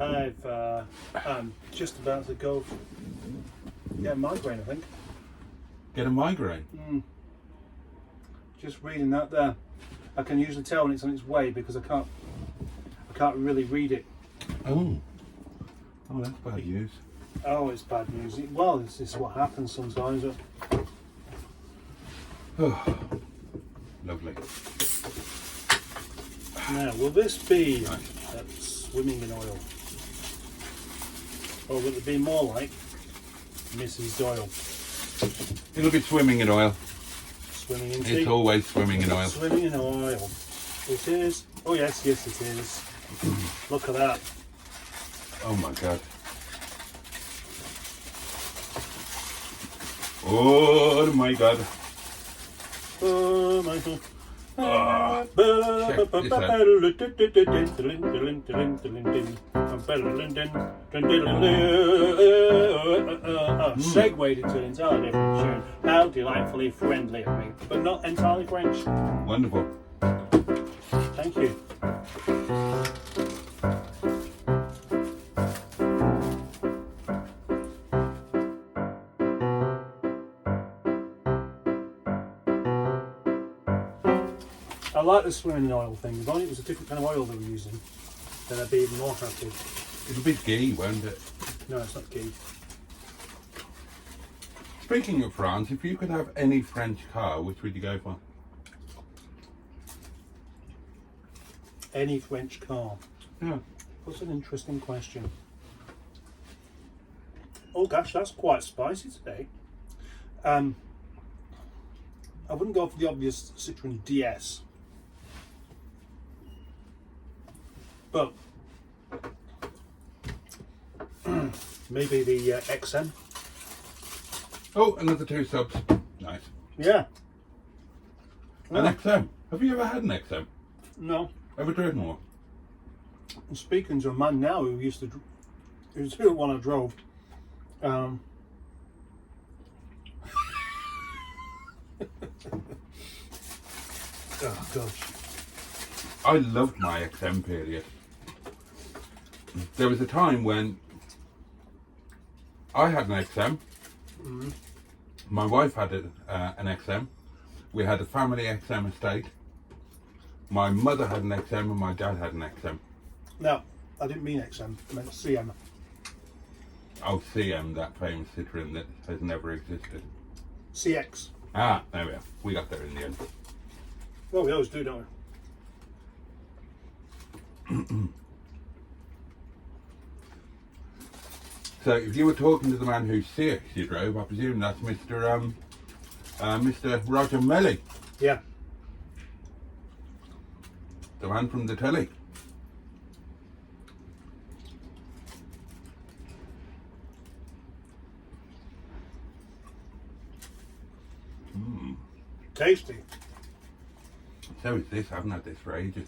I'm just about to go get a migraine, I think. Get a migraine? Just reading that there. I can usually tell when it's on its way because I can't really read it. Oh, that's bad news. Oh, it's bad news. Well, this is what happens sometimes. Oh, lovely. Now, will this be swimming in oil? Or will it be more like Mrs. Doyle? It'll be swimming in oil. Swimming in tea? It's always swimming in oil. Swimming in oil. It is. Oh yes, yes it is. Look at that. Oh my God. Oh my God. Oh my God. Check this out. Segued into an entirely different tune. How delightfully friendly of me, but not entirely French. Wonderful. Thank you. I like the swimming in oil thing. If only it was a different kind of oil they were using, then I'd be even more happy. It'll be ghee, won't it? No, it's not ghee. Speaking of France, if you could have any French car, which would you go for? Any French car? Yeah. That's an interesting question. Oh gosh, that's quite spicy today. I wouldn't go for the obvious Citroen DS. But maybe the XM. Oh, another 2 subs. Nice. Yeah. An XM. Have you ever had an XM? No. Ever driven one? I'm speaking to a man now who used to, who's the one I drove. Oh gosh. I loved my XM period. There was a time when I had an XM. My wife had an XM. We had a family XM estate. My mother had an XM and my dad had an XM. No, I didn't mean XM, I meant CM. Oh, CM, that famous Citroen that has never existed. CX. Ah, there we are. We got there in the end. Well, we always do, don't we? So, if you were talking to the man whose CX you drove, I presume that's Mr. Roger Melly, Yeah. the man from the telly. Tasty. So is this. I haven't had this for ages.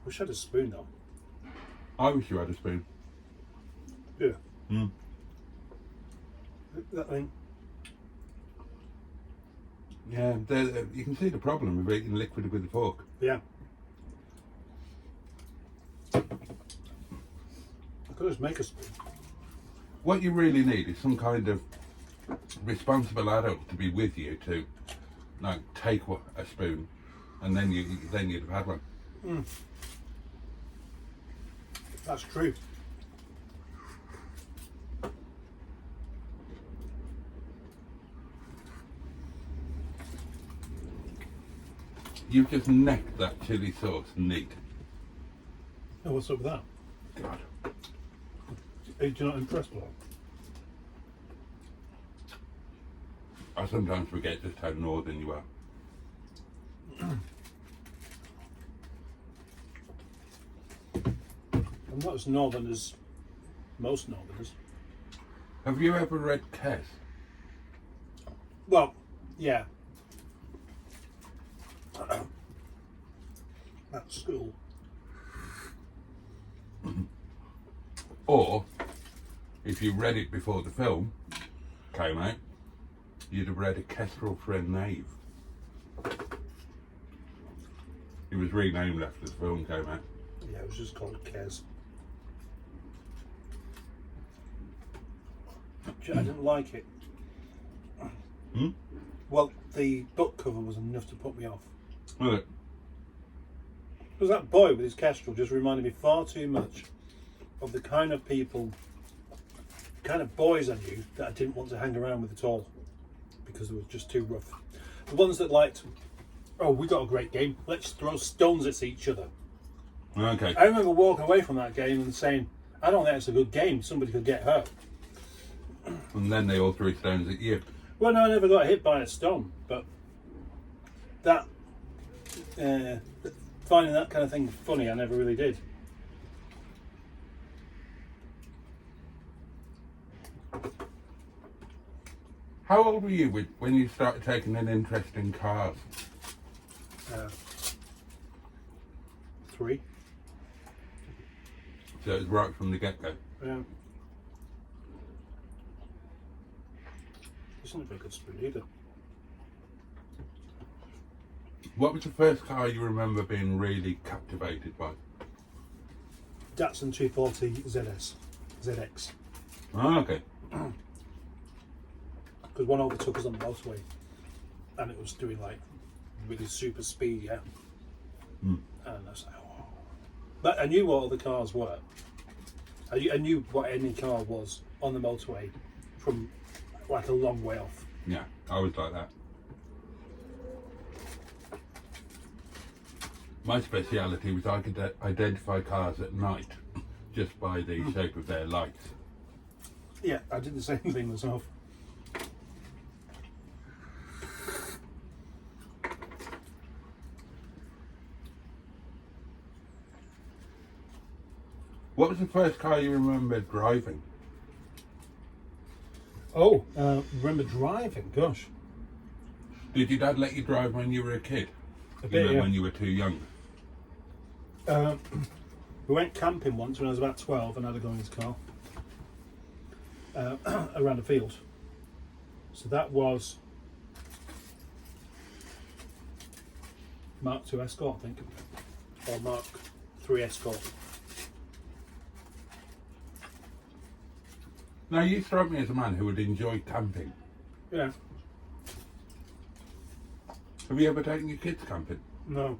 Wish I had a spoon though. I wish you had a spoon. Yeah. Mm. That thing. Yeah, you can see the problem with eating liquid with a fork. Yeah. I could just make a spoon. What you really need is some kind of responsible adult to be with you to, like, take a spoon, and then you'd have had one. Mm. That's true. You've just necked that chili sauce neat. Oh, what's up with that? God. Are you not impressed with that? I sometimes forget just how northern you are. I'm not as northern as most northerners. Have you ever read Kes? Well, yeah. At school. Or, if you read it before the film came out, you'd have read A Kestrel for a Knave. It was renamed after the film came out. Yeah, it was just called Kes. I didn't like it. Hmm? Well, the book cover was enough to put me off. Was it? Because that boy with his kestrel just reminded me far too much of the kind of people, kind of boys I knew that I didn't want to hang around with at all because it was just too rough. The ones that liked, oh, we got a great game, let's throw stones at each other. Okay. I remember walking away from that game and saying, I don't think it's a good game, somebody could get hurt. And then they all threw stones at you. Well, no, I never got hit by a stone, but that, finding that kind of thing funny, I never really did. How old were you when you started taking an interest in cars? 3. So it was right from the get-go. Yeah. Isn't a very good spoon either. What was the first car you remember being really captivated by? Datsun 240 ZX. Oh, okay. Because one overtook us on the motorway and it was doing like really super speed, yeah. And I was like, oh. But I knew what all the cars were. I knew what any car was on the motorway from like a long way off. Yeah, I was like that. My speciality was I could identify cars at night just by the shape of their lights. Yeah, I did the same thing myself. What was the first car you remember driving? Oh, remember driving? Gosh. Did your dad let you drive when you were a kid? A bit, yeah. When you were too young? We went camping once when I was about 12 and had to go in his car around a field. So that was Mark II Escort, I think, or Mark III Escort. Now, you strike me as a man who would enjoy camping. Yeah. Have you ever taken your kids camping? No.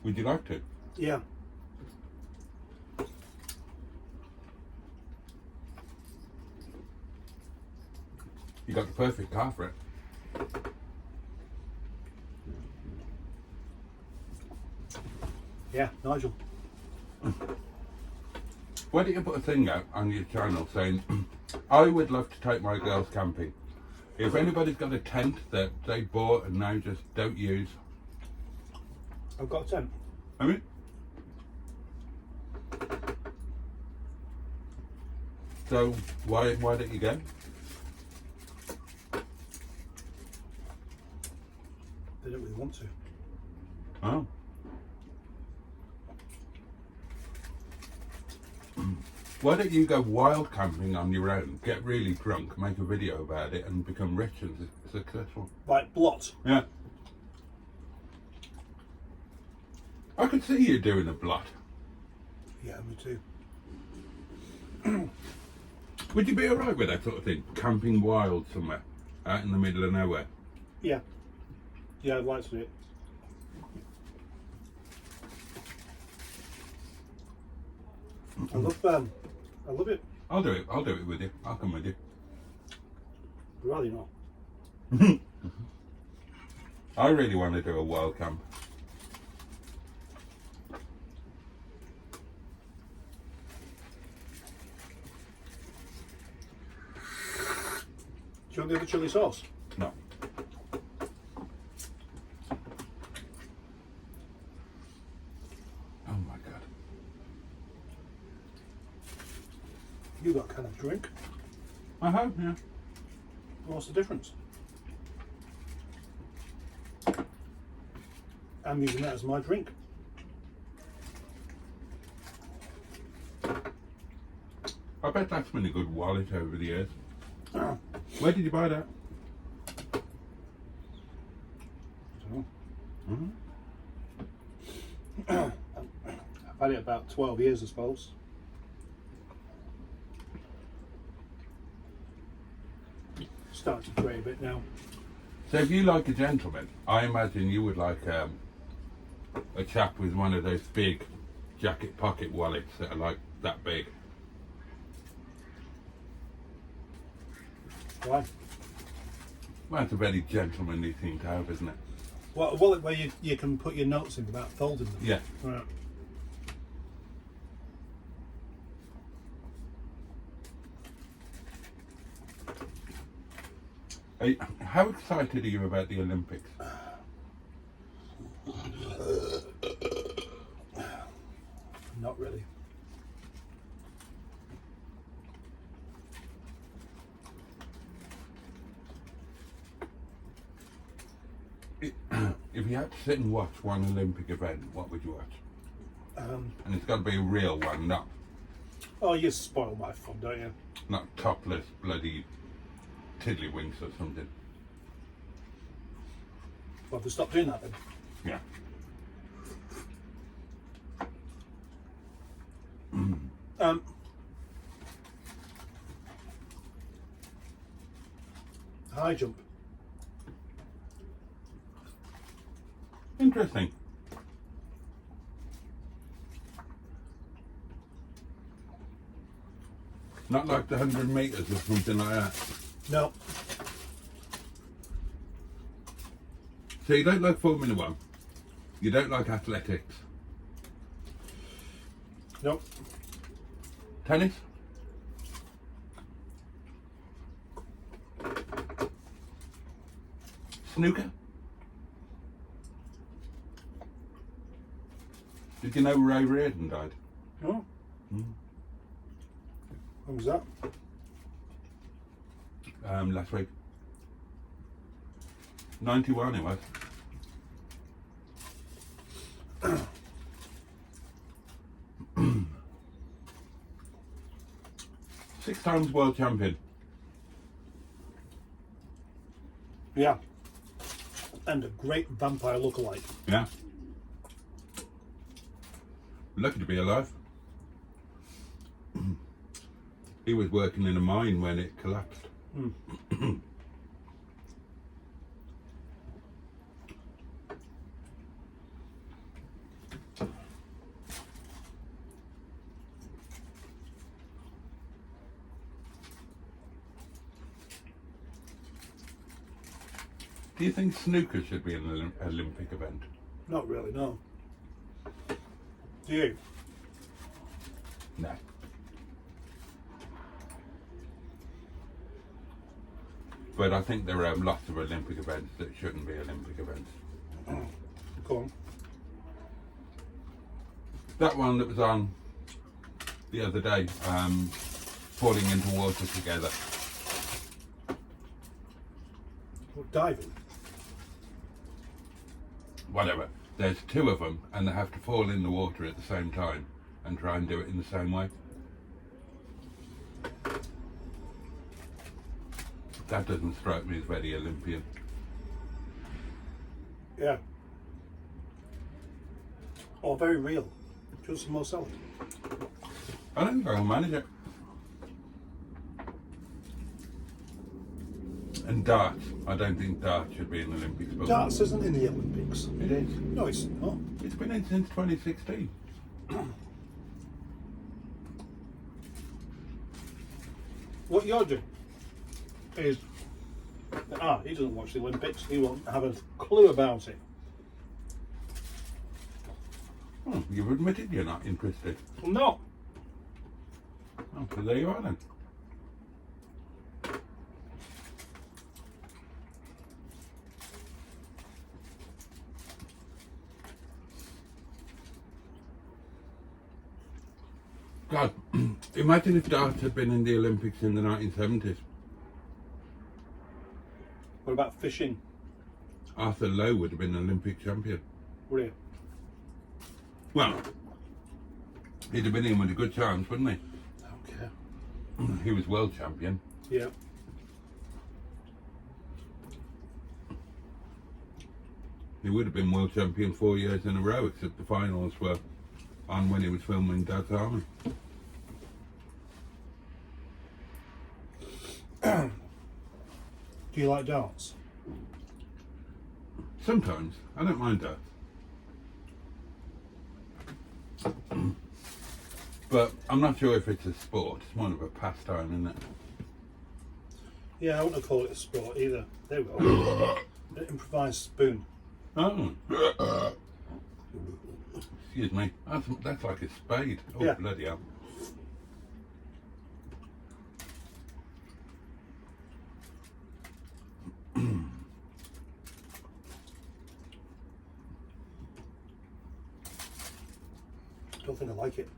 Would you like to? Yeah. You got the perfect car for it. Yeah, Nigel. Why don't you put a thing out on your channel saying, I would love to take my girls camping. If anybody's got a tent that they bought and now just don't use. I've got a tent. I mean, so why don't you go? They don't really want to. Oh. Why don't you go wild camping on your own, get really drunk, make a video about it and become rich and successful? Like Blot. Yeah. I could see you doing a blot. Yeah, me too. Would you be alright with that sort of thing? Camping wild somewhere, out in the middle of nowhere? Yeah. Yeah, I'd like to do it. I love it. I'll do it with you. I'll come with you. But rather not. I really want to do a wild camp. Do you want the other chilli sauce? No. Oh my god. You got a kind of drink. I hope, yeah. What's the difference? I'm using that as my drink. I bet that's been a good wallet over the years. Where did you buy that? I don't know. I've had it about 12 years, I suppose. Starting to grey a bit now. So if you like a gentleman, I imagine you would like a chap with one of those big jacket pocket wallets that are like that big. Why? Well, that's a very gentlemanly thing to have, isn't it? What, a wallet where you can put your notes in without folding them? Yeah. Right. How excited are you about the Olympics? Not really. If you had to sit and watch one Olympic event, what would you watch? And it's got to be a real one, Oh, you spoil my fun, don't you? not topless bloody tiddlywinks or something. Well, to stop doing that then. Yeah. High jump. Interesting. Not like the 100 metres or something like that. No. So you don't like Formula One? You don't like athletics? No. Tennis? Snooker? Did you know Ray Reardon died? No. When was that? Last week. 91 it was. Six times world champion. Yeah. And a great vampire lookalike. Yeah. Lucky to be alive. He was working in a mine when it collapsed. Do you think snooker should be an Olympic event? Not really, no. Do you? No. But I think there are lots of Olympic events that shouldn't be Olympic events. Go on. That one that was on the other day, falling into water together. What, diving? Whatever. There's two of them and they have to fall in the water at the same time and try and do it in the same way. That doesn't strike me as very Olympian. Yeah. Or very real. Just some more salad. I don't think I can manage it. And darts. I don't think darts should be in the Olympics. But Darts isn't in the Olympics. it is. No, it's not. It's been in since 2016. What you're doing is, he doesn't watch the Olympics. He won't have a clue about it. You've admitted you're not interested. No. Oh, so there you are then. God, imagine if darts had been in the Olympics in the 1970s. What about fishing? Arthur Lowe would have been an Olympic champion. Really? Well, he'd have been in with a good chance, wouldn't he? Okay. He was world champion. Yeah. He would have been world champion 4 years in a row, except the finals were on when he was filming Dad's Army. Do you like darts? Sometimes. I don't mind that. But I'm not sure if it's a sport. It's more of a pastime, isn't it? Yeah, I wouldn't call it a sport either. There we go. An improvised spoon. Oh. Excuse me. That's like a spade. Oh, Yeah. bloody hell. Don't think I like it.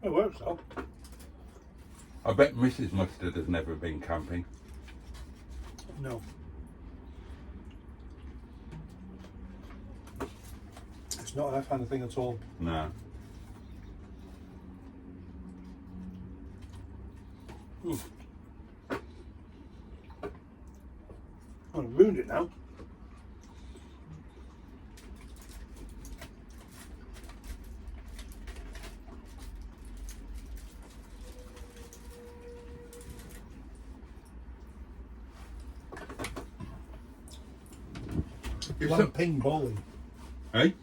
It works though. I bet Mrs. Mustard has never been camping. No. It's not her kind of thing at all. No. I've ruined it now. Camping bowling. Hey?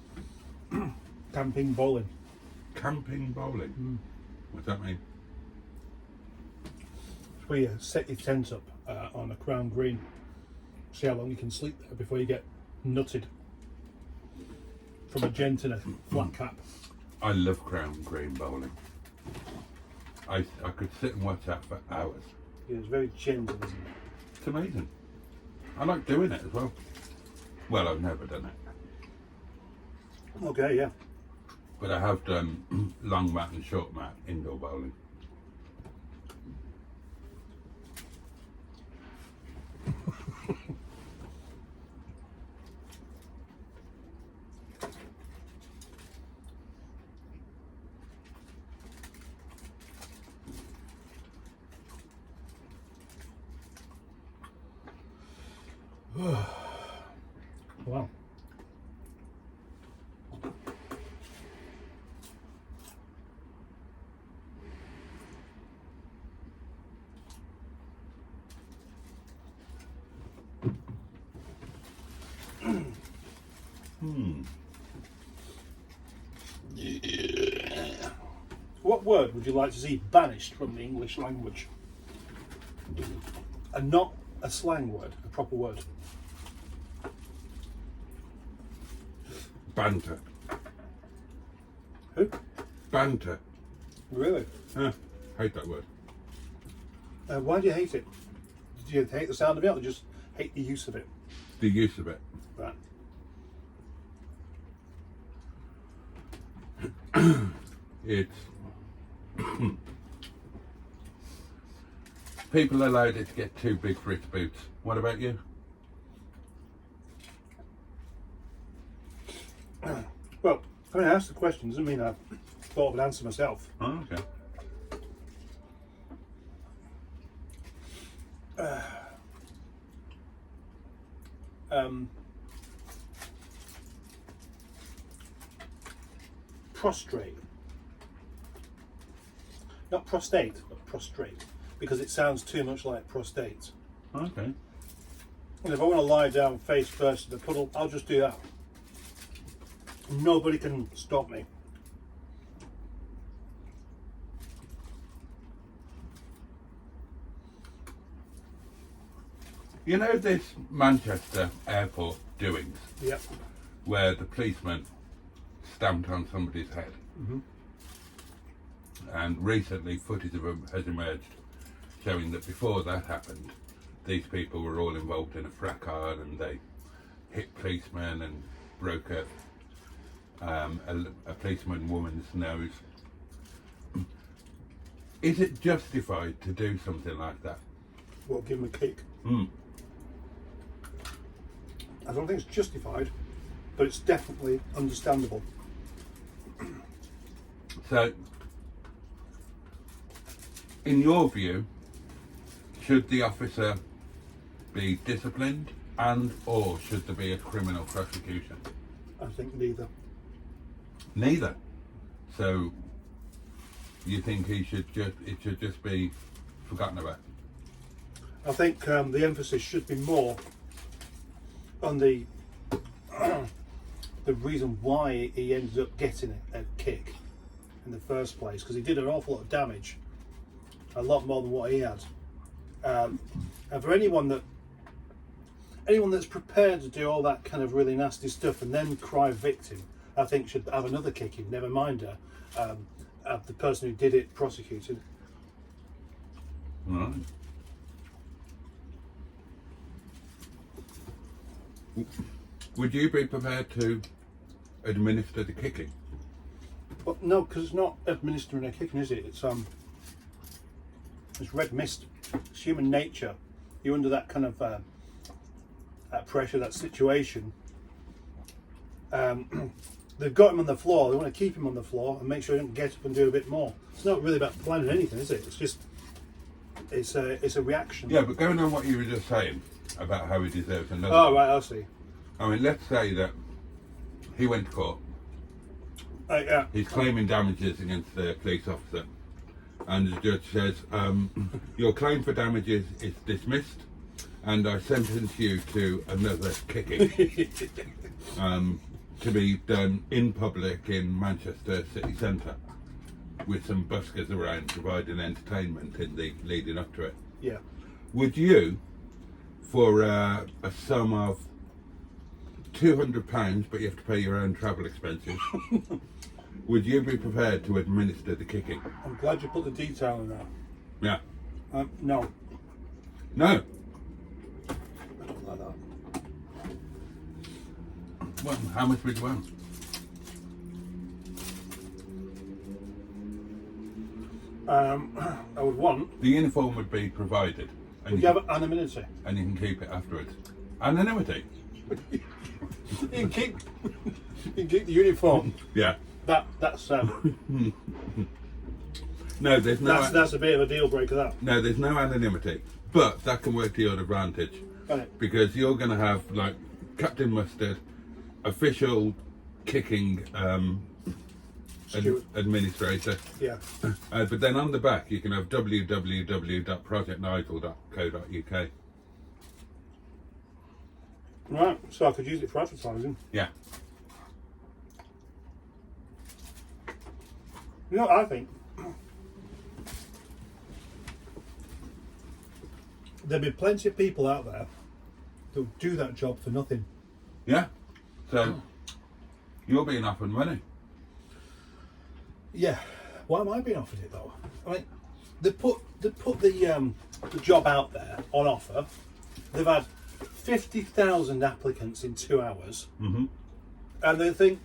Camping bowling. Camping bowling? What's that mean? It's where you set your tent up on a crown green. See how long you can sleep there before you get nutted from a gent in a flat cap. I love crown green bowling. I could sit and watch that for hours. Yeah, it's very gentle, isn't it? It's amazing. I like doing it as well. Well, I've never done it. Okay, yeah. But I have done long mat and short mat indoor bowling. Wow. What word would you like to see banished from the English language? And not a slang word, a proper word. Banter. Who? Banter. Really? Hate that word. Why do you hate it? Do you hate the sound of it or just hate the use of it? The use of it. Right. It's people allowed it to get too big for its boots. What about you? Well, I mean, I asked the question, doesn't mean I've thought of an answer myself. Oh, okay. Prostrate. Not prostate, but prostrate. Because it sounds too much like prostate. Okay. And if I want to lie down face first in the puddle, I'll just do that. Nobody can stop me. You know this Manchester airport doings Yep. where the policeman stamped on somebody's head? Mm-hmm. And recently footage of them has emerged showing that before that happened, these people were all involved in a fracas and they hit policemen and broke a policeman woman's nose. Is it justified to do something like that? Well, give them a kick. I don't think it's justified, but it's definitely understandable. So, in your view, should the officer be disciplined and or should there be a criminal prosecution? I think neither. Neither. So you think it should just be forgotten about? I think the emphasis should be more on the the reason why he ended up getting a kick in the first place, because he did an awful lot of damage, a lot more than what he had. And for anyone that's prepared to do all that kind of really nasty stuff and then cry victim, I think should have another kicking. Never mind the person who did it prosecuted. Right. Would you be prepared to administer the kicking? Well, no, because it's not administering a kicking, is it? It's red mist. It's human nature. You're under that kind of that pressure, that situation. They've got him on the floor. They want to keep him on the floor and make sure he doesn't get up and do a bit more. It's not really about planning anything, is it? It's just it's a reaction. Yeah, but going on what you were just saying about how he deserves another. Oh, right, I see. I mean, let's say that he went to court. Yeah. He's claiming damages against the police officer, and the judge says, your claim for damages is dismissed, and I sentence you to another kicking to be done in public in Manchester city centre, with some buskers around providing entertainment in the leading up to it. Yeah. Would you, for a sum of £200, but you have to pay your own travel expenses, would you be prepared to administer the kicking? I'm glad you put the detail in that. Yeah. No. No. I don't like that. Well, how much would you want? I would want. The uniform would be provided. And Would you have anonymity? and you can keep it afterwards. Anonymity? You can keep the uniform. Yeah. That's No, there's no. that's a bit of a deal breaker. That. No, there's no anonymity. But that can work to your advantage. Right. Because you're going to have, like, Captain Mustard, official kicking administrator. Yeah. But then on the back, you can have www.projectnigel.co.uk. Right. So I could use it for advertising. Yeah. You know what I think? There'll be plenty of people out there that'll do that job for nothing. Yeah. So you're being offered money. Yeah. Why am I being offered it though? I mean, they put the job out there on offer. They've had 50,000 applicants in 2 hours, and they think,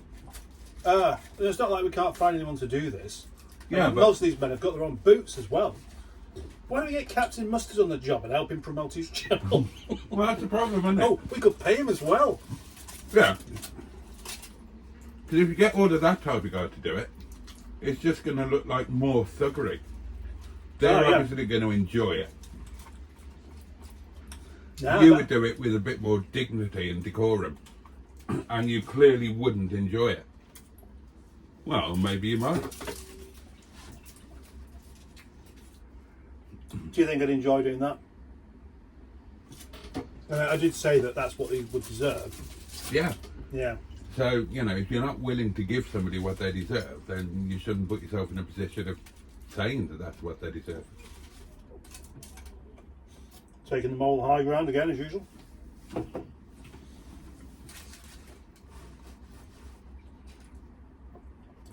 it's not like we can't find anyone to do this. Yeah, and but most of these men have got their own boots as well. Why don't we get Captain Mustard on the job and help him promote his channel? well, that's the problem, isn't it? Oh, we could pay him as well. Yeah. Because if you get all of that type of guy to do it, it's just going to look like more thuggery. They're obviously going to enjoy it. You would do it with a bit more dignity and decorum, and you clearly wouldn't enjoy it. Well, maybe you might. Do you think I'd enjoy doing that? I did say that that's what he would deserve. Yeah. Yeah. So, you know, if you're not willing to give somebody what they deserve, then you shouldn't put yourself in a position of saying that that's what they deserve. Taking the moral high ground again, as usual.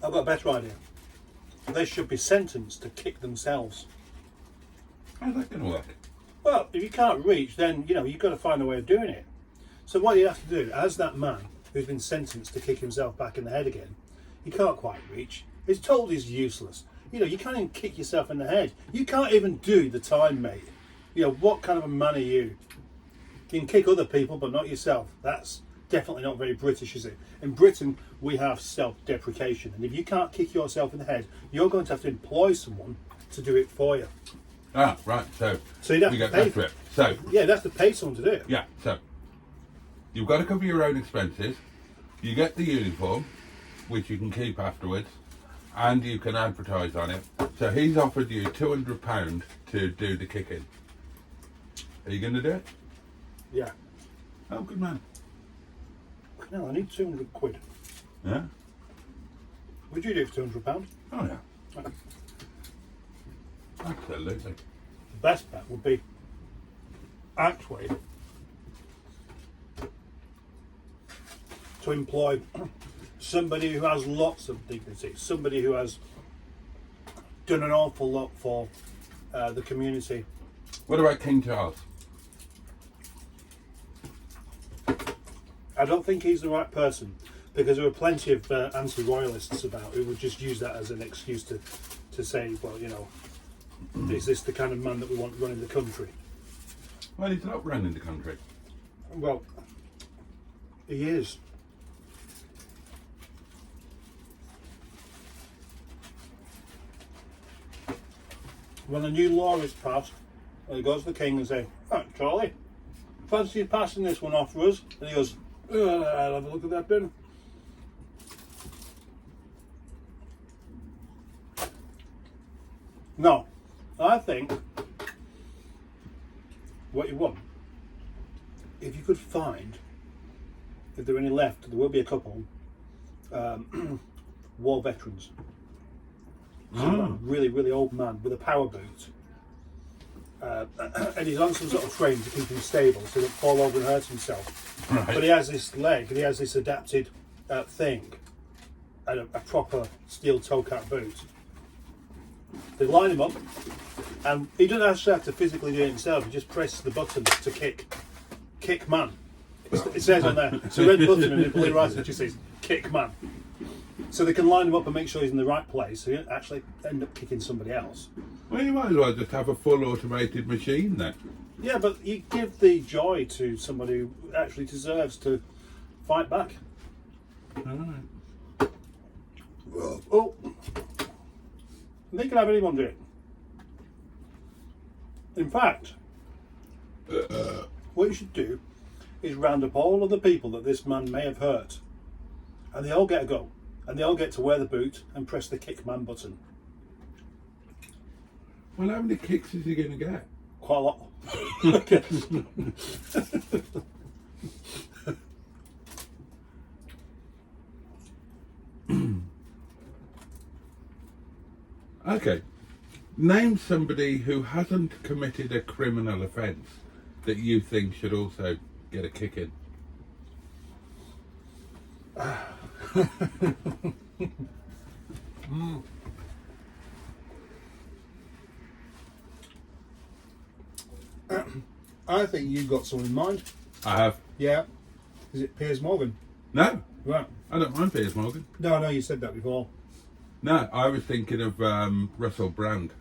I've got a better idea. They should be sentenced to kick themselves. How's that going to work? Well, if you can't reach, then, you've got to find a way of doing it. So what you have to do, as that man who's been sentenced to kick himself back in the head again, he can't quite reach. He's told he's useless. You can't even kick yourself in the head. You can't even do the time, mate. What kind of a man are you? You can kick other people, but not yourself. That's definitely not very British, is it? In Britain, we have self-deprecation. And if you can't kick yourself in the head, you're going to have to employ someone to do it for you. Ah, right. So you'd have we to get pay back for to it. So yeah, you'd have to pay someone to do it. yeah. So You've got to cover your own expenses. You get the uniform, which you can keep afterwards, and you can advertise on it. So he's offered you £200 to do the kicking. Are you going to do it? Yeah. Oh, good man. No, I need 200 quid. Yeah? Would you do it for £200? Oh, yeah. Absolutely. The best bet would be actually to employ somebody who has lots of dignity, somebody who has done an awful lot for the community. What about King Charles? I don't think he's the right person, because there are plenty of anti-royalists about who would just use that as an excuse to say, well, you know, is this the kind of man that we want running the country? Well, he's not running the country. Well, he is. When a new law is passed, he goes to the king and say, "Oh, Charlie, fancy passing this one off for us?" And he goes, "I'll have a look at that then." No, I think what you want, if you could find, if there are any left, there will be a couple, war veterans. So a really, really old man with a power boot. And he's on some sort of frame to keep him stable so he doesn't fall over and hurt himself. Right. But he has this leg, and he has this adapted thing, and a proper steel toe cap boot. They line him up, and he doesn't actually have to physically do it himself, he just presses the button to kick man. It says on there, it's a red button, and it really right, it just says kick man. So they can line him up and make sure he's in the right place, so you don't actually end up kicking somebody else. Well, you might as well just have a full automated machine then. Yeah, but you give the joy to somebody who actually deserves to fight back. Alright. Oh, they can have anyone do it. In fact, what you should do is round up all of the people that this man may have hurt, and they all get a go, and they all get to wear the boot and press the kick man button. Well, how many kicks is he going to get? Quite a lot. Okay. Name somebody who hasn't committed a criminal offence that you think should also get a kick in. I think you've got someone in mind. I have. Yeah. Is it Piers Morgan? No, Right. I don't mind Piers Morgan. No, you said that before. No, I was thinking of Russell Brand.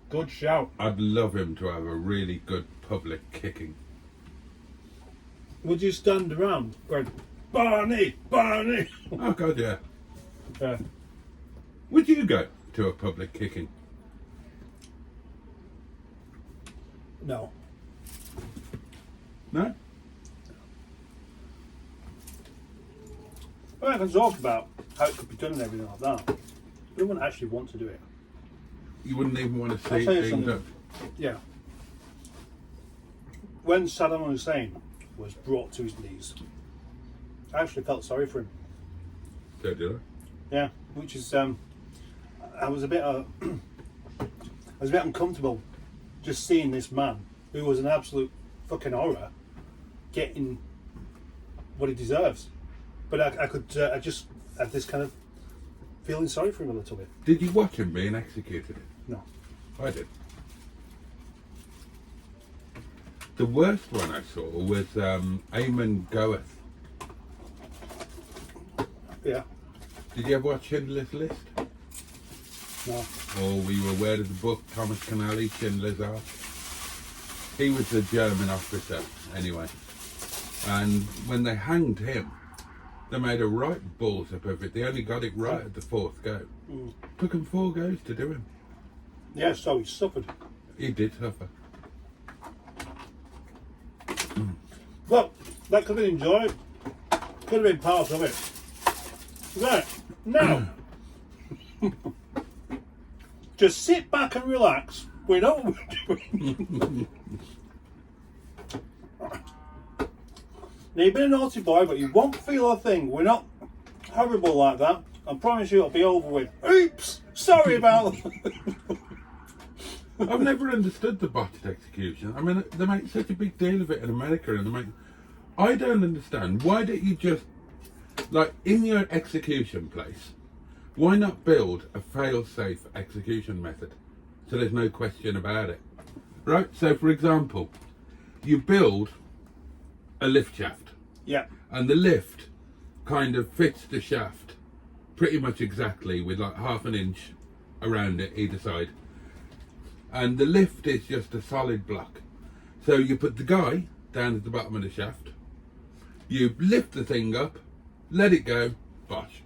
Good shout. I'd love him to have a really good public kicking. Would you stand around going, Barney, Barney? Oh God, yeah. Yeah. Would you go to a public kicking? No. No? Well, I can talk about how it could be done and everything like that. But I wouldn't actually want to do it. You wouldn't even want to I'll see tell you things something. up. Yeah. When Saddam Hussein was brought to his knees, I actually felt sorry for him. Don't do Yeah, which is I was a bit uncomfortable just seeing this man who was an absolute fucking horror getting what he deserves. But I just had this kind of feeling sorry for him a little bit. Did you watch him being executed? No. I did. The worst one I saw was Eamon Goeth. Yeah. Did you ever watch Schindler's List? No. Or were you aware of the book Thomas Canali, Schindler's List? He was the German officer, anyway. And when they hanged him, they made a right balls up of it. They only got it right at the fourth go. Took him 4 goes to do him. Yeah, so he suffered. He did suffer. Well, that could have been enjoyed. Could have been part of it. Right, now, just sit back and relax. We know what we're doing. Now, you've been a naughty boy, but you won't feel a thing. We're not horrible like that. I promise you it'll be over with. Oops! Sorry about that. I've never understood the botched execution. I mean, they make such a big deal of it in America, and I don't understand. Why don't you just, like, in your execution place, why not build a fail-safe execution method so there's no question about it? Right? So, for example, you build a lift shaft. Yeah. And the lift kind of fits the shaft pretty much exactly with like half an inch around it either side. And the lift is just a solid block. So you put the guy down at the bottom of the shaft, you lift the thing up, let it go, bosh.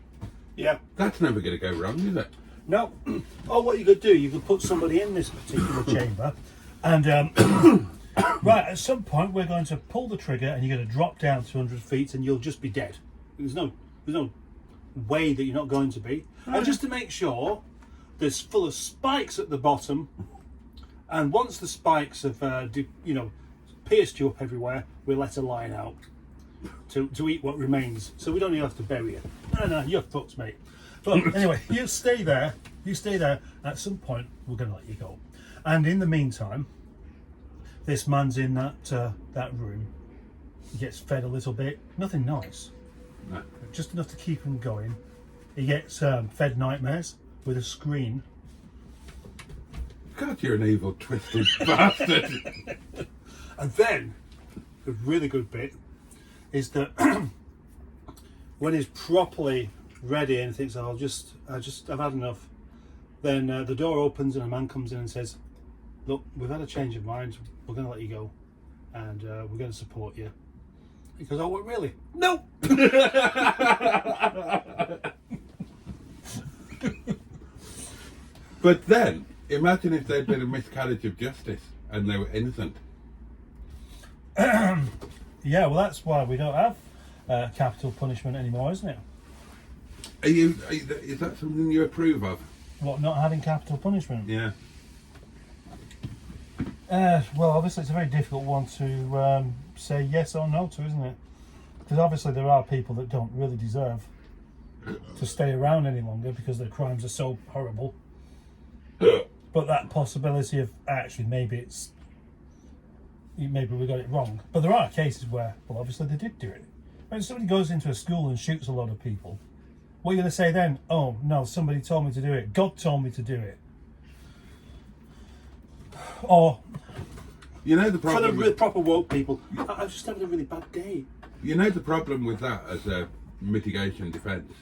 Yeah. That's never going to go wrong, is it? No. Or what you could do, you could put somebody in this particular chamber and right, at some point we're going to pull the trigger and you're going to drop down 200 feet and you'll just be dead. There's no way that you're not going to be. And just to make sure, there's full of spikes at the bottom, and once the spikes have, pierced you up everywhere, we let a line out to eat what remains. So we don't even have to bury it. No, you're fucked, mate. But anyway, you stay there. At some point, we're going to let you go. And in the meantime, this man's in that room. He gets fed a little bit. Nothing nice. No. Just enough to keep him going. He gets fed nightmares with a screen. God, you're an evil, twisted bastard. And then, the really good bit is that when he's properly ready and thinks, oh, I've had enough, then the door opens and a man comes in and says, look, we've had a change of mind. We're going to let you go, and we're going to support you. He goes, oh, what, really? No! But then, imagine if there'd been a miscarriage of justice and they were innocent. Yeah, well, that's why we don't have capital punishment anymore, isn't it? Is that something you approve of? What, not having capital punishment? Yeah. Well, obviously it's a very difficult one to say yes or no to, isn't it? Because obviously there are people that don't really deserve to stay around any longer because their crimes are so horrible. But that possibility of actually maybe we got it wrong. But there are cases where, well, obviously they did do it. When somebody goes into a school and shoots a lot of people, what are you going to say then? Oh, no, somebody told me to do it. God told me to do it. Or, you know the problem for the proper woke people, I'm just having a really bad day. You know the problem with that as a mitigation defence?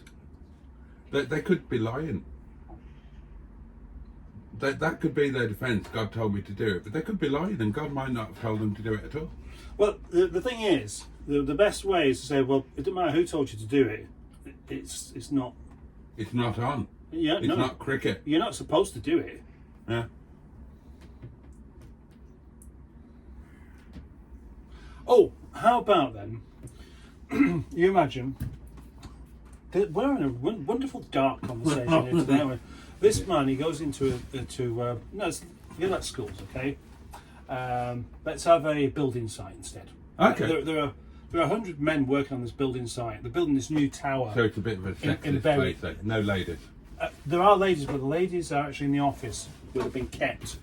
They could be lying. That could be their defence. God told me to do it, but they could be lying, and God might not have told them to do it at all. Well, the thing is, the best way is to say, well, it doesn't matter who told you to do it. It's not. It's not on. Yeah, it's not cricket. You're not supposed to do it. Yeah. Oh, how about then? You imagine. We're in a wonderful dark conversation here today. Aren't we? This man, he goes into forget about schools, okay? Let's have a building site instead. Okay. There are 100 men working on this building site. They're building this new tower. So it's a bit of a sexist place. So no ladies. There are ladies, but the ladies are actually in the office where they've been kept.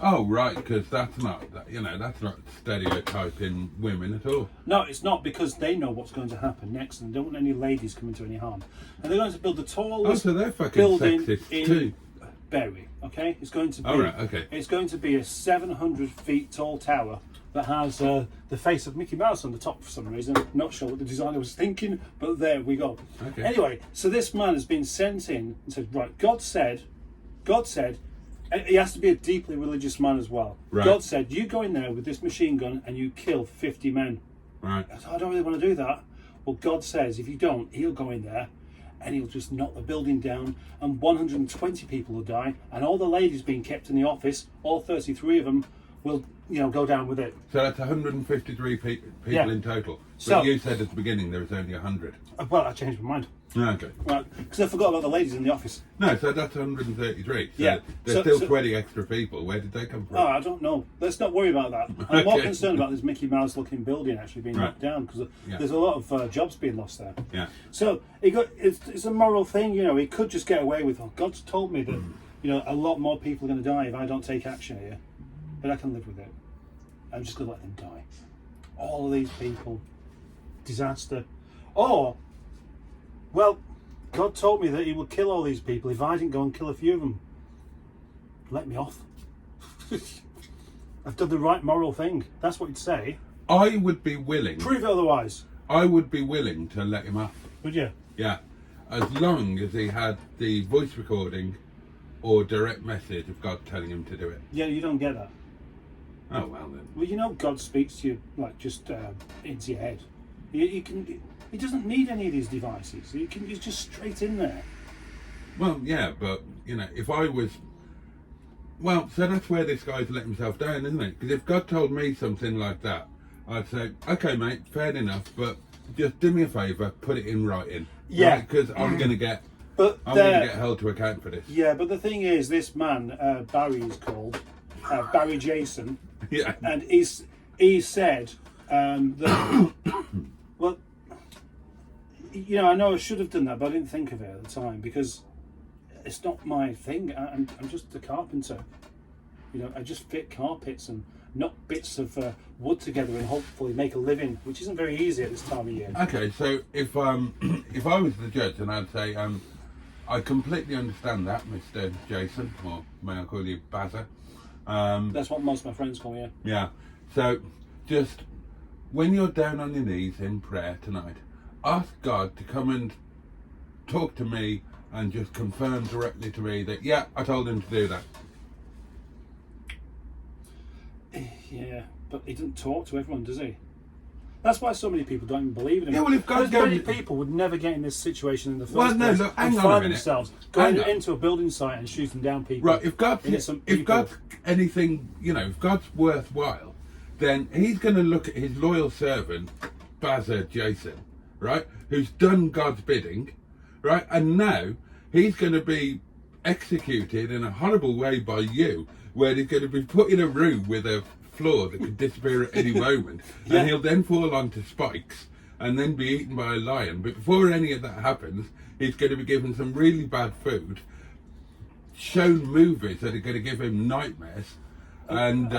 Oh right, because that's not stereotyping women at all. No, it's not, because they know what's going to happen next, and they don't want any ladies coming to any harm. And they're going to build the tallest so they're fucking building sexist in too. Bury. Okay, it's going to be. Oh right, okay. It's going to be a 700 feet tall tower that has the face of Mickey Mouse on the top for some reason. Not sure what the designer was thinking, but there we go. Okay. Anyway, so this man has been sent in and said, right, God said, and he has to be a deeply religious man as well. Right. God said, you go in there with this machine gun and you kill 50 men. Right. I said, I don't really want to do that. Well, God says, if you don't, he'll go in there and he'll just knock the building down and 120 people will die, and all the ladies being kept in the office, all 33 of them, will go down with it. So that's 153 people Yeah. in total. But So- you said at the beginning there was only 100. Well, I changed my mind. Okay. Right, because I forgot about the ladies in the office. No, so that's 133. So Yeah. there's So- still so- 20 extra people. Where did they come from? Oh, I don't know. Let's not worry about that. I'm more Okay. concerned about this Mickey Mouse looking building actually being Right. knocked down because Yeah. there's a lot of jobs being lost there. Yeah. So it's a moral thing, he could just get away with, God's told me that, a lot more people are going to die if I don't take action here, but I can live with it. I'm just going to let them die. All of these people, disaster. Or, well, God told me that he would kill all these people if I didn't go and kill a few of them. Let me off. I've done the right moral thing. That's what he'd say. I would be willing. Prove it otherwise. I would be willing to let him off. Would you? Yeah. As long as he had the voice recording or direct message of God telling him to do it. Yeah, you don't get that. Oh, well then. Well, God speaks to you like just into your head. He doesn't need any of these devices. He's just straight in there. Well, yeah, but, if I was... Well, so that's where this guy's let himself down, isn't it? Because if God told me something like that, I'd say, okay, mate, fair enough, but just do me a favour, put it in writing. Yeah. Because I'm going to get... But I'm going to get held to account for this. Yeah, but the thing is, this man, Barry is called, Barry Jason, Yeah. and he said that, well, I know I should have done that, but I didn't think of it at the time because it's not my thing. I'm just a carpenter. I just fit carpets and knock bits of wood together and hopefully make a living, which isn't very easy at this time of year. Okay, so if if I was the judge, and I'd say, I completely understand that, Mr. Jason, or may I call you Bazza. That's what most of my friends call me. Yeah. Yeah. So, just when you're down on your knees in prayer tonight, ask God to come and talk to me and just confirm directly to me that, yeah, I told him to do that. Yeah, but he doesn't talk to everyone, does he? That's why so many people don't even believe in him. Yeah, well, if God's many going... people would never get in this situation in the first Well, no, place look, hang and on a find minute. themselves going Hang on. into a building site and shooting down people. Right, if God's people. anything, if God's worthwhile, then he's going to look at his loyal servant, Bazza Jason, right, who's done God's bidding, right, and now he's going to be executed in a horrible way by you, where he's going to be put in a room with a floor that could disappear at any moment, Yeah. and he'll then fall onto spikes and then be eaten by a lion. But before any of that happens, he's going to be given some really bad food, shown movies that are going to give him nightmares, and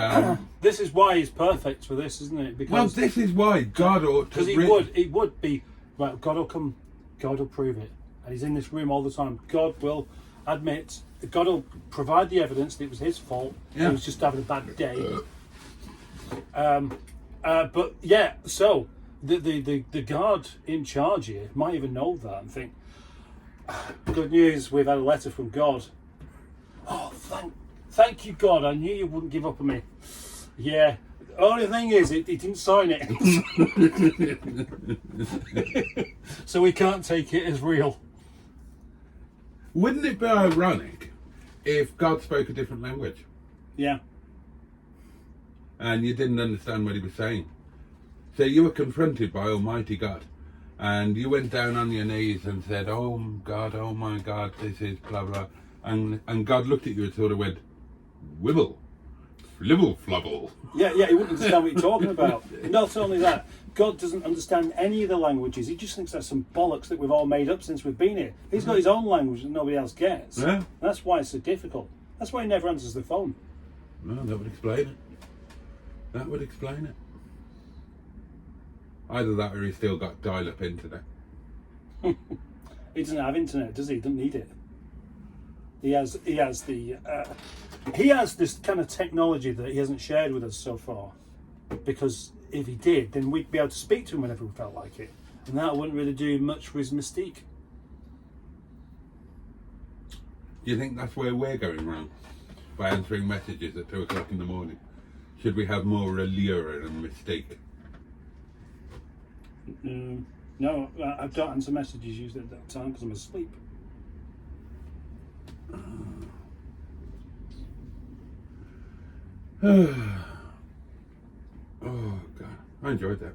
This is why he's perfect for this, isn't it? well, Because this is why God ought to. he would be right. God will come. God will prove it, and he's in this room all the time. God will admit. God will provide the evidence that it was his fault. Yeah. He was just having a bad day. But yeah, so the guard in charge here might even know that and think, good news, we've had a letter from God. Oh, thank you, God. I knew you wouldn't give up on me. Yeah. Only thing is, he didn't sign it, so we can't take it as real. Wouldn't it be ironic if God spoke a different language Yeah. and you didn't understand what he was saying? So you were confronted by Almighty God, and you went down on your knees and said, "Oh God, oh my God, this is blah blah," and God looked at you and sort of went, "Wibble, flibble, flubble." Yeah, he wouldn't understand what you're talking about. Not only that, God doesn't understand any of the languages. He just thinks that's some bollocks that we've all made up since we've been here. He's got his own language that nobody else gets. Yeah. That's why it's so difficult. That's why he never answers the phone. No, that would explain it. That would explain it. Either that or he's still got dial-up internet. He doesn't have internet, does he? He doesn't need it. He has this kind of technology that he hasn't shared with us so far. Because if he did, then we'd be able to speak to him whenever we felt like it. And that wouldn't really do much for his mystique. Do you think that's where we're going wrong? By answering messages at 2 o'clock in the morning? Should we have more allure and mystique? No, I don't answer messages usually at that time because I'm asleep. Oh God, I enjoyed that.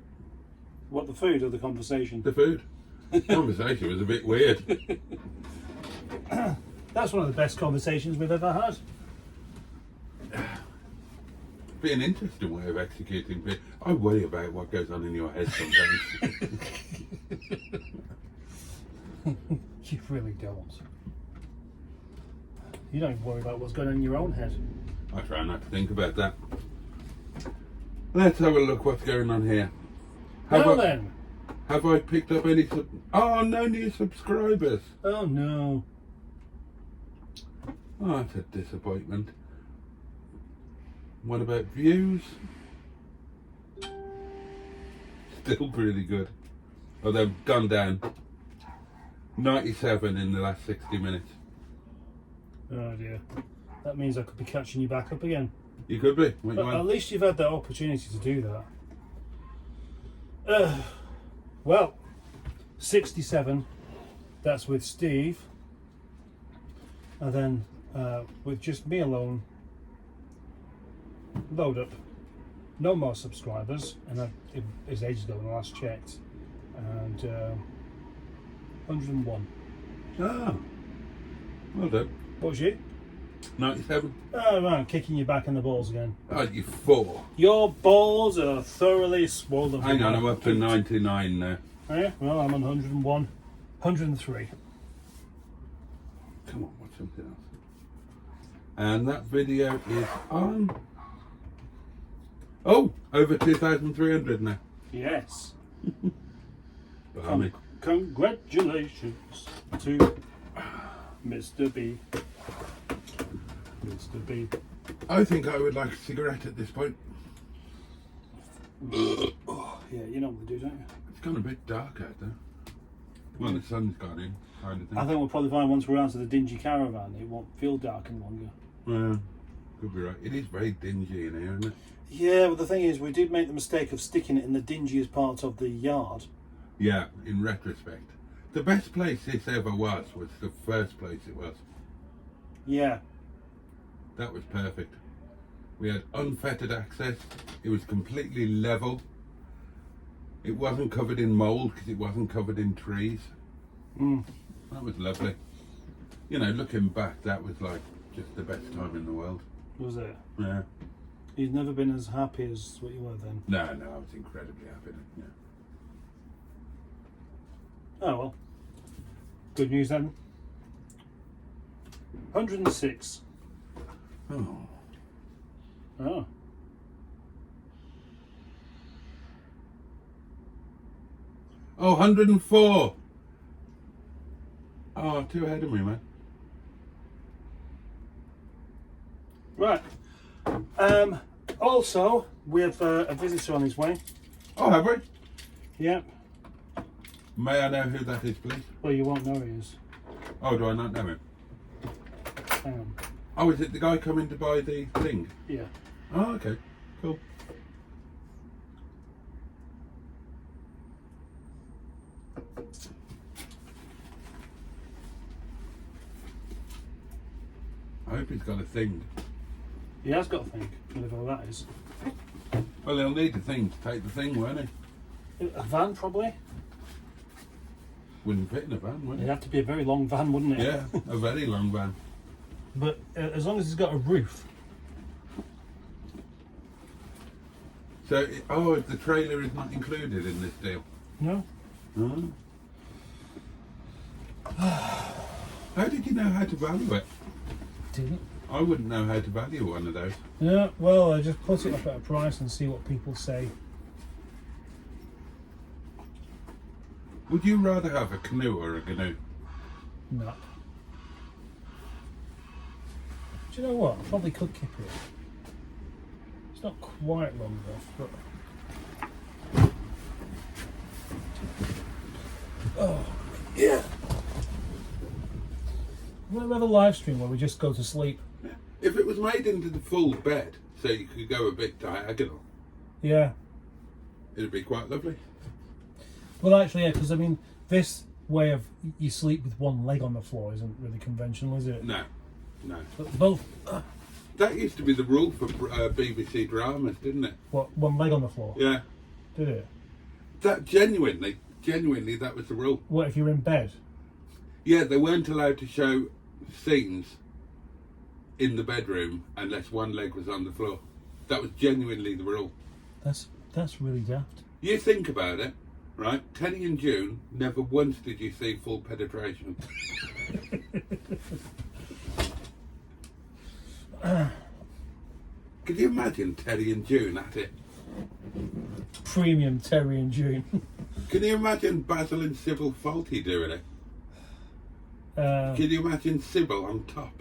What, the food or the conversation? The food. Conversation was a bit weird. That's one of the best conversations we've ever had. Be an interesting way of executing it. I worry about what goes on in your head sometimes. You really don't. You don't even worry about what's going on in your own head. I try not to think about that. Let's have a look what's going on here. Then. Have I picked up any oh, no new subscribers. Oh no. Oh, that's a disappointment. What about views? Still pretty good. Oh, they've gone down. 97 in the last 60 minutes. Oh dear. That means I could be catching you back up again. You could be. But at least you've had that opportunity to do that. Well, 67. That's with Steve. And then with just me alone, load up. No more subscribers. And it was ages ago when I last checked. And 101. Ah, well done. What was you? 97. Oh, right, kicking you back in the balls again. Oh, you four. Your balls are thoroughly swollen. Hang on, I'm up to 99 now. Oh, yeah? Well, I'm on 101. 103. Come on, watch something else. And that video is on. Oh, over 2,300 now. Yes. Blimey. Congratulations to Mr. B. Mr. B. I think I would like a cigarette at this point. Oh, yeah, you know what they do, don't you? It's gone a bit dark out there. Well, the sun's got in, kind of thing. I think we'll probably find once we're out of the dingy caravan, it won't feel dark any longer. Yeah, could be right. It is very dingy in here, isn't it? Yeah, but the thing is, we did make the mistake of sticking it in the dingiest part of the yard. Yeah, in retrospect. The best place this ever was the first place it was. Yeah. That was perfect. We had unfettered access. It was completely level. It wasn't covered in mould because it wasn't covered in trees. That was lovely. You know, looking back, that was like just the best time in the world. Was it? Yeah. You've never been as happy as what you were then? No, I was incredibly happy. Yeah. Oh well. Good news then. 106. Oh. Oh. Oh, 104. Oh, too ahead of me, man. Right. Also, we have a visitor on his way. Oh, have we? Yep. May I know who that is, please? Well, you won't know who he is. Oh, do I not know him? Hang on. Oh, is it the guy coming to buy the thing? Yeah. Oh, okay. Cool. I hope he's got a thing. He has got a thing, whatever that is. Well, he'll need a thing to take the thing, won't he? A van, probably? Wouldn't fit in a van, would It'd it? have to be a very long van, wouldn't it? Yeah, a very long van. But as long as it's got a roof. So, oh, the trailer is not included in this deal. No? Oh. How did you know how to value it? Didn't. I wouldn't know how to value one of those. Yeah, well, I just put it up at a price and see what people say. Would you rather have a canoe or a canoe? No. Do you know what? I probably could keep it. It's not quite long enough, but... Oh, yeah. We'll have a live stream where we just go to sleep. If it was made into the full bed, so you could go a bit diagonal, Yeah. it'd be quite lovely. Well, actually, yeah, because I mean, this way of you sleep with one leg on the floor isn't really conventional, is it? No, no. But both That used to be the rule for BBC dramas, didn't it? What, one leg on the floor? Yeah. Did it? That genuinely, that was the rule. What, if you're in bed? Yeah, they weren't allowed to show scenes in the bedroom unless one leg was on the floor. That was genuinely the rule. That's really daft. You think about it, right? Teddy and June, never once did you see full penetration. Could you imagine Teddy and June at it? Premium Terry and June. Can you imagine Basil and Sybil Faulty doing it? Can you imagine Sybil on top?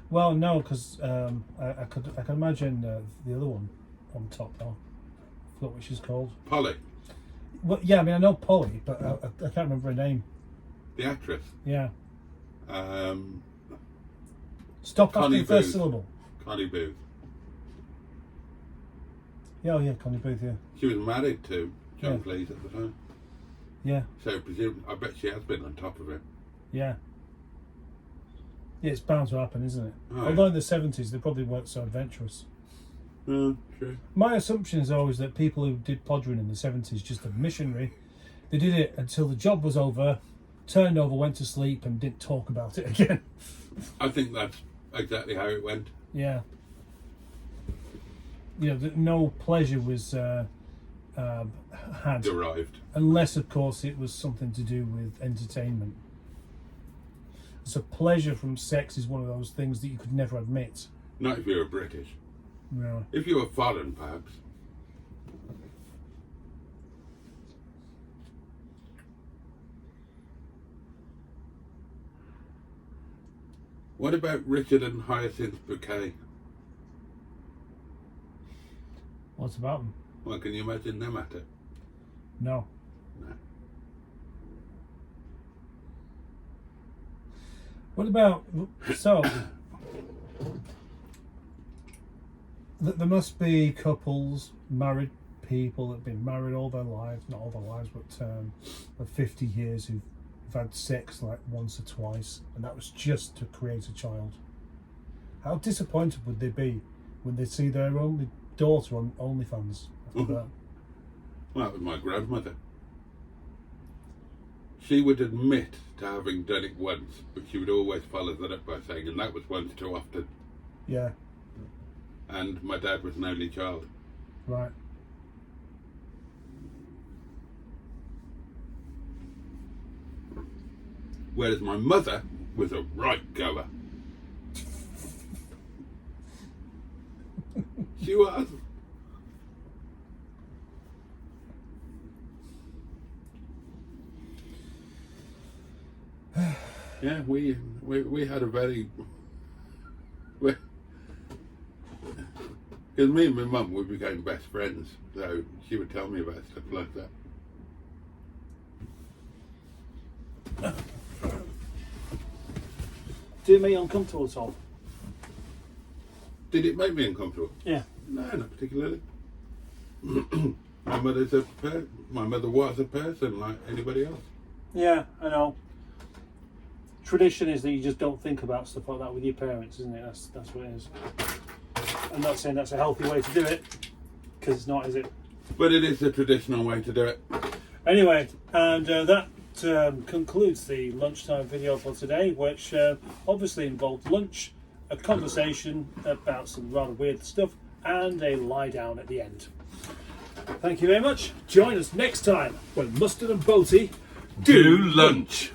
Well, no, because I could imagine the other one on top though. I forgot what she's called. Polly, Well, yeah, I mean I know Polly, but I can't remember her name. the actress. Yeah. Connie Stop after the first Booth. syllable. Connie Booth. Yeah, oh yeah, Connie Booth. Yeah. She was married to John Yeah. Cleese at the time. Yeah. So I bet she has been on top of him. Yeah. Yeah, it's bound to happen, isn't it? Oh, Although in the 70s they probably weren't so adventurous. True. My assumption is always that people who did podgering in the 70s, just a missionary, they did it until the job was over, turned over, went to sleep, and didn't talk about it again. I think that's exactly how it went. Yeah. You know, that no pleasure was had, Derived. unless, of course, it was something to do with entertainment. So pleasure from sex is one of those things that you could never admit. Not if you were British. No. If you were foreign, perhaps. What about Richard and Hyacinth's bouquet? What about them? Well, can you imagine them at it? No. No. What about, so, there must be couples, married people that have been married all their lives, not all their lives, but for 50 years who've had sex like once or twice, and that was just to create a child. How disappointed would they be when they see their only daughter on OnlyFans after that? Well, that was my grandmother. She would admit to having done it once, but she would always follow that up by saying, and that was once too often. Yeah, And my dad was an only child. right. Whereas my mother was a right goer. She was. Yeah, we had a very... Because me and my mum, we became best friends, so she would tell me about stuff like that. Did it make you uncomfortable at all? Did it make me uncomfortable? Yeah. No, not particularly. My mother was a person like anybody else. Yeah, I know. Tradition is that you just don't think about stuff like that with your parents, isn't it? That's what it is. I'm not saying that's a healthy way to do it, because it's not, is it? But it is the traditional way to do it. Anyway, and that concludes the lunchtime video for today, which obviously involved lunch, a conversation about some rather weird stuff, and a lie down at the end. Thank you very much. Join us next time when Mustard and Boaty Do lunch.